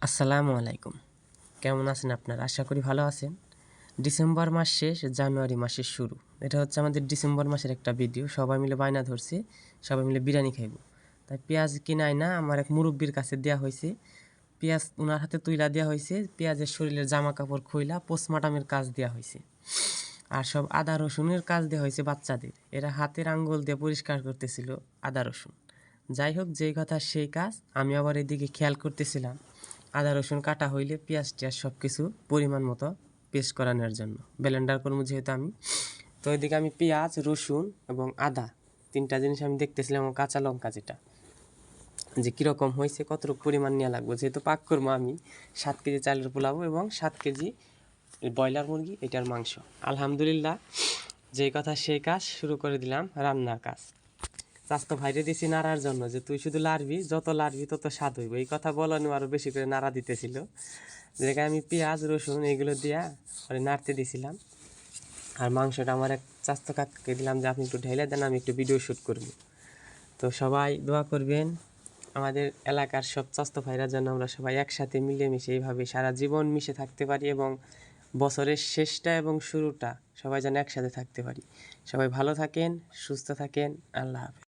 আসসালামু আলাইকুম। কেমন আছেন আপনারা? আশা করি ভালো আছেন। ডিসেম্বর মাস শেষ, জানুয়ারি মাসের শুরু। এটা হচ্ছে আমাদের ডিসেম্বর মাসের একটা ভিডিও। সবাই মিলে বায়না ধরছে, সবাই মিলে বিরিয়ানি খাইব। তাই পেঁয়াজ কিনাই না আমার এক মুরব্বির কাছে দেওয়া হয়েছে। পেঁয়াজ ওনার হাতে তুইলা দেওয়া হয়েছে, পেঁয়াজের শরীরের জামা কাপড় খুইলা পোস্টমর্টমের কাজ দেওয়া হয়েছে। আর সব আদা রসুনের কাজ দেওয়া হয়েছে বাচ্চাদের। এরা হাতের আঙ্গুল দিয়ে পরিষ্কার করতেছিল আদা রসুন। যাই হোক, যেই কথা সেই কাজ। আমি আবার এদিকে খেয়াল করতেছিলাম আদা রসুন কাটা হইলে পেঁয়াজ টিয়াজ সব কিছু পরিমাণ মতো পেস্ট করানোর জন্য ব্লেন্ডার করবো যেহেতু আমি। তো ওইদিকে আমি পেঁয়াজ, রসুন এবং আদা তিনটা জিনিস আমি দেখতেছিলাম, এবং কাঁচা লঙ্কা যেটা, যে কীরকম হয়েছে, কতটুকু পরিমাণ নেওয়া লাগবে। যেহেতু পাক করবো আমি 7 কেজি চালের পোলাও এবং 7 কেজি ব্রয়লার মুরগি, এটার মাংস। আলহামদুলিল্লাহ, যেই কথা সেই কাজ, শুরু করে দিলাম রান্নার কাজ। চাস্তো ভাইরে দিছি নাড়ার জন্য, যে তুই শুধু লাড়বি, যত লাড়বি তত স্বাদ হইব, এই কথা বলানো আরও বেশি করে নাড়া দিতেছিল। যেটাকে আমি পেঁয়াজ রসুন এগুলো দিয়া পরে নাড়তে দিছিলাম। আর মাংসটা আমার এক চাস্তো কাকাকে দিলাম যে আপনি একটু ঢেলে দেন, আমি একটু ভিডিও শ্যুট করব। তো সবাই দোয়া করবেন আমাদের এলাকার সব চাস্তো ভাইরা যেন আমরা সবাই একসাথে মিলেমিশে এইভাবে সারা জীবন মিশে থাকতে পারি, এবং বছরের শেষটা এবং শুরুটা সবাই যেন একসাথে থাকতে পারি। সবাই ভালো থাকেন, সুস্থ থাকেন। আল্লাহ হাফেজ।